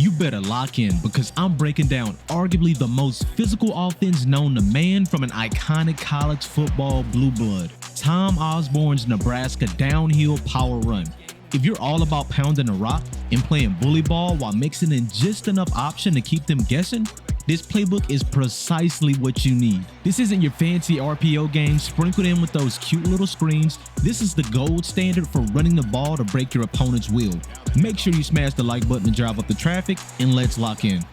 You better lock in because I'm breaking down arguably the most physical offense known to man from an iconic college football blue blood, Tom Osborne's Nebraska downhill power run. If you're all about pounding the rock and playing bully ball while mixing in just enough option to keep them guessing, this playbook is precisely what you need. This isn't your fancy RPO game sprinkled in with those cute little screens. This is the gold standard for running the ball to break your opponent's will. Make sure you smash the like button to drive up the traffic, and let's lock in.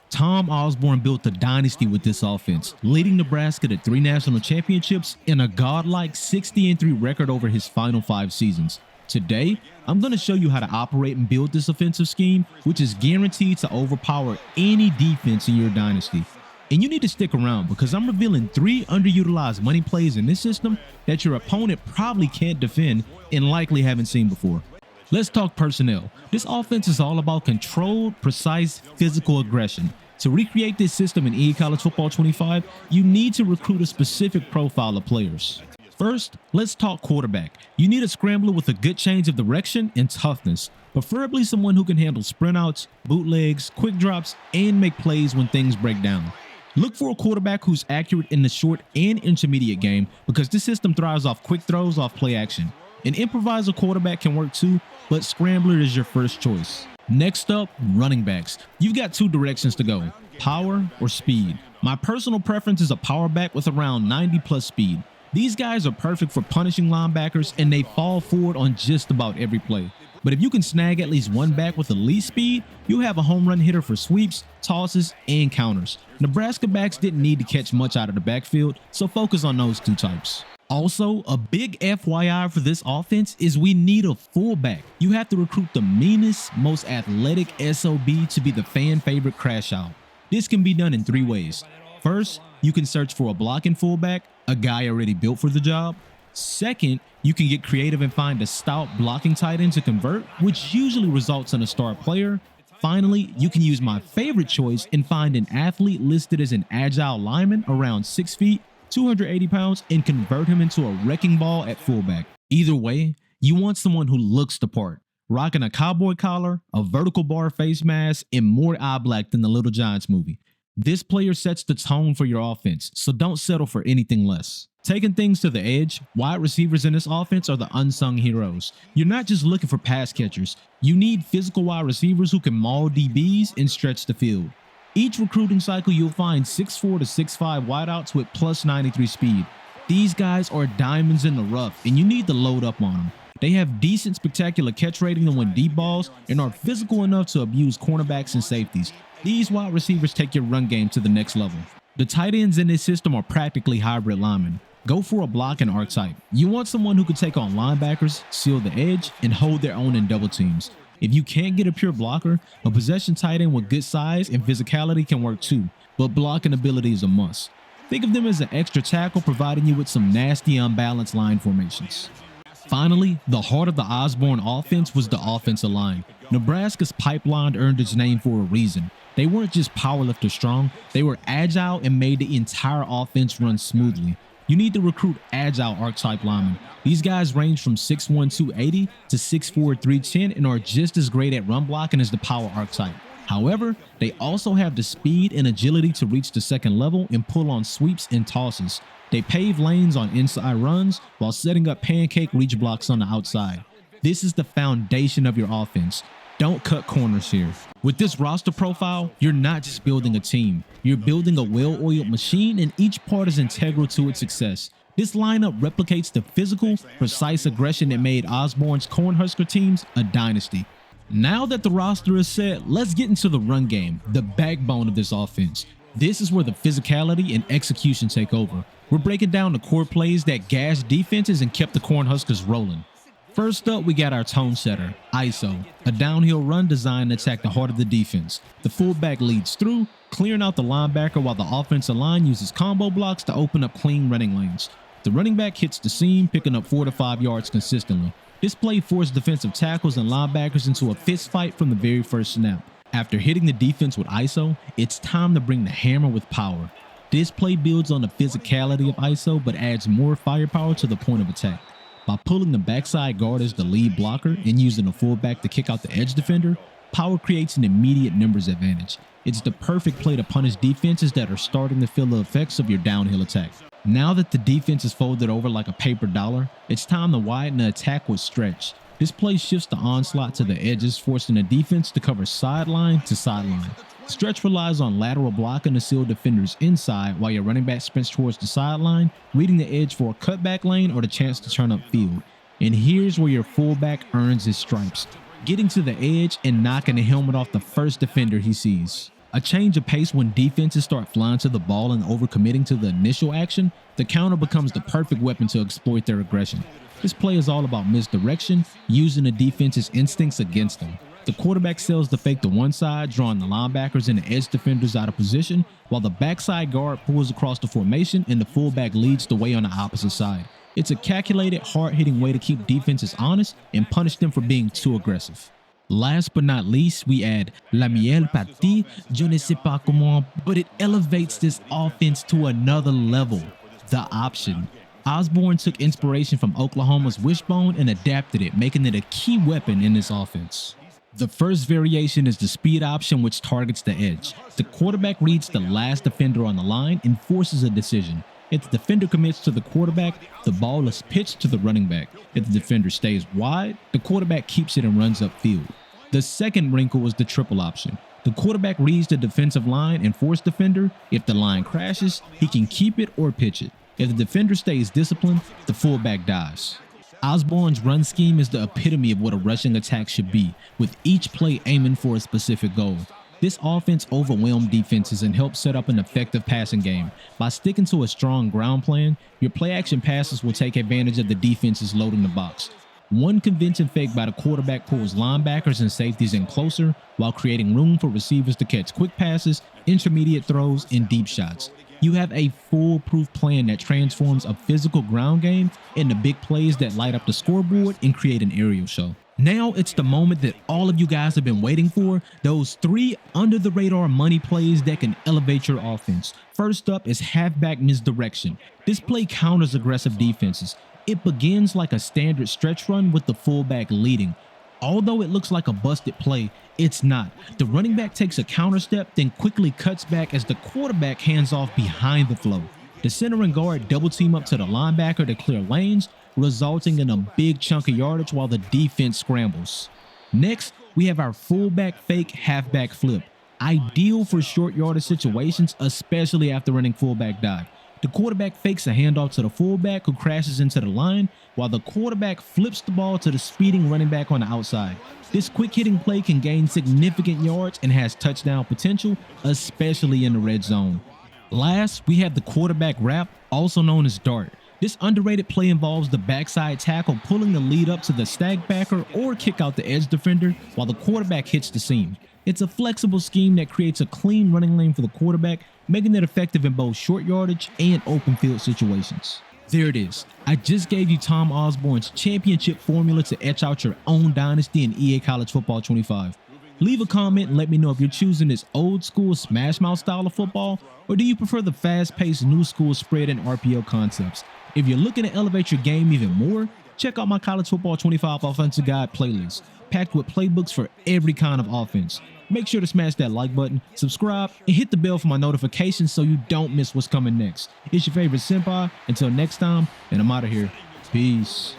Tom Osborne built a dynasty with this offense, leading Nebraska to 3 national championships and a godlike 60-3 record over his final 5 seasons. Today, I'm going to show you how to operate and build this offensive scheme, which is guaranteed to overpower any defense in your dynasty. And you need to stick around because I'm revealing 3 underutilized money plays in this system that your opponent probably can't defend and likely haven't seen before. Let's talk personnel. This offense is all about controlled, precise, physical aggression. To recreate this system in EA College Football 25, you need to recruit a specific profile of players. First, let's talk quarterback. You need a scrambler with a good change of direction and toughness, preferably someone who can handle sprint outs, bootlegs, quick drops, and make plays when things break down. Look for a quarterback who's accurate in the short and intermediate game because this system thrives off quick throws off play action. An improviser quarterback can work too, but scrambler is your first choice. Next up, running backs. You've got 2 directions to go, power or speed. My personal preference is a power back with around 90+ speed. These guys are perfect for punishing linebackers and they fall forward on just about every play. But if you can snag at least one back with elite speed, you have a home run hitter for sweeps, tosses, and counters. Nebraska backs didn't need to catch much out of the backfield, so focus on those 2 types. Also, a big FYI for this offense is we need a fullback. You have to recruit the meanest, most athletic SOB to be the fan favorite crash out. This can be done in 3 ways. First, you can search for a blocking fullback, a guy already built for the job. Second, you can get creative and find a stout blocking tight end to convert, which usually results in a star player. Finally, you can use my favorite choice and find an athlete listed as an agile lineman around 6 feet, 280 pounds, and convert him into a wrecking ball at fullback. Either way, you want someone who looks the part, rocking a cowboy collar, a vertical bar face mask, and more eye black than the Little Giants movie. This player sets the tone for your offense, so don't settle for anything less. Taking things to the edge, wide receivers in this offense are the unsung heroes. You're not just looking for pass catchers. You need physical wide receivers who can maul DBs and stretch the field. Each recruiting cycle, you'll find 6'4 to 6'5 wideouts with plus 93 speed. These guys are diamonds in the rough, and you need to load up on them. They have decent spectacular catch rating to win deep balls and are physical enough to abuse cornerbacks and safeties. These wide receivers take your run game to the next level. The tight ends in this system are practically hybrid linemen. Go for a block and archetype. You want someone who can take on linebackers, seal the edge, and hold their own in double teams. If you can't get a pure blocker, a possession tight end with good size and physicality can work too, but blocking ability is a must. Think of them as an extra tackle providing you with some nasty unbalanced line formations. Finally, the heart of the Osborne offense was the offensive line. Nebraska's pipeline earned its name for a reason. They weren't just powerlifter strong, they were agile and made the entire offense run smoothly. You need to recruit agile archetype linemen. These guys range from 6'1", 280 to 6'4", 310 and are just as great at run blocking as the power archetype. However, they also have the speed and agility to reach the second level and pull on sweeps and tosses. They pave lanes on inside runs while setting up pancake reach blocks on the outside. This is the foundation of your offense. Don't cut corners here. With this roster profile, you're not just building a team. You're building a well-oiled machine and each part is integral to its success. This lineup replicates the physical, precise aggression that made Osborne's Cornhusker teams a dynasty. Now that the roster is set, let's get into the run game, the backbone of this offense. This is where the physicality and execution take over. We're breaking down the core plays that gashed defenses and kept the Cornhuskers rolling. First up, we got our tone setter, ISO, a downhill run designed to attack the heart of the defense. The fullback leads through, clearing out the linebacker while the offensive line uses combo blocks to open up clean running lanes. The running back hits the seam, picking up 4 to 5 yards consistently. This play forced defensive tackles and linebackers into a fist fight from the very first snap. After hitting the defense with ISO, it's time to bring the hammer with power. This play builds on the physicality of ISO but adds more firepower to the point of attack. By pulling the backside guard as the lead blocker and using the fullback to kick out the edge defender, Power creates an immediate numbers advantage. It's the perfect play to punish defenses that are starting to feel the effects of your downhill attack. Now that the defense is folded over like a paper dollar, it's time to widen the attack with stretch. This play shifts the onslaught to the edges, forcing the defense to cover sideline to sideline. Stretch relies on lateral blocking to seal defenders inside while your running back sprints towards the sideline, reading the edge for a cutback lane or the chance to turn upfield. And here's where your fullback earns his stripes, getting to the edge and knocking the helmet off the first defender he sees. A change of pace when defenses start flying to the ball and overcommitting to the initial action, the counter becomes the perfect weapon to exploit their aggression. This play is all about misdirection, using the defense's instincts against them. The quarterback sells the fake to one side, drawing the linebackers and the edge defenders out of position, while the backside guard pulls across the formation and the fullback leads the way on the opposite side. It's a calculated, hard-hitting way to keep defenses honest and punish them for being too aggressive. Last but not least, we add La Miel Partie, je ne sais pas comment, but it elevates this offense to another level. The option. Osborne took inspiration from Oklahoma's wishbone and adapted it, making it a key weapon in this offense. The first variation is the speed option, which targets the edge. The quarterback reads the last defender on the line and forces a decision. If the defender commits to the quarterback, the ball is pitched to the running back. If the defender stays wide, the quarterback keeps it and runs upfield. The second wrinkle is the triple option. The quarterback reads the defensive line and force defender. If the line crashes, he can keep it or pitch it. If the defender stays disciplined, the fullback dies. Osborne's run scheme is the epitome of what a rushing attack should be, with each play aiming for a specific goal. This offense overwhelmed defenses and helped set up an effective passing game. By sticking to a strong ground plan, your play-action passes will take advantage of the defenses loading the box. One convincing fake by the quarterback pulls linebackers and safeties in closer while creating room for receivers to catch quick passes, intermediate throws, and deep shots. You have a foolproof plan that transforms a physical ground game into big plays that light up the scoreboard and create an aerial show. Now it's the moment that all of you guys have been waiting for, those 3 under-the-radar money plays that can elevate your offense. First up is halfback misdirection. This play counters aggressive defenses. It begins like a standard stretch run with the fullback leading. Although it looks like a busted play, it's not. The running back takes a counter step, then quickly cuts back as the quarterback hands off behind the flow. The center and guard double team up to the linebacker to clear lanes, resulting in a big chunk of yardage while the defense scrambles. Next, we have our fullback fake halfback flip. Ideal for short yardage situations, especially after running fullback dive. The quarterback fakes a handoff to the fullback who crashes into the line, while the quarterback flips the ball to the speeding running back on the outside. This quick hitting play can gain significant yards and has touchdown potential, especially in the red zone. Last, we have the quarterback wrap, also known as dart. This underrated play involves the backside tackle pulling the lead up to the stack backer or kick out the edge defender while the quarterback hits the seam. It's a flexible scheme that creates a clean running lane for the quarterback, making it effective in both short yardage and open field situations. There it is. I just gave you Tom Osborne's championship formula to etch out your own dynasty in EA College Football 25. Leave a comment and let me know if you're choosing this old school smash mouth style of football, or do you prefer the fast-paced new school spread and RPO concepts? If you're looking to elevate your game even more, check out my College Football 25 Offensive Guide playlist, packed with playbooks for every kind of offense. Make sure to smash that like button, subscribe, and hit the bell for my notifications so you don't miss what's coming next. It's your favorite senpai. Until next time, and I'm out of here. Peace.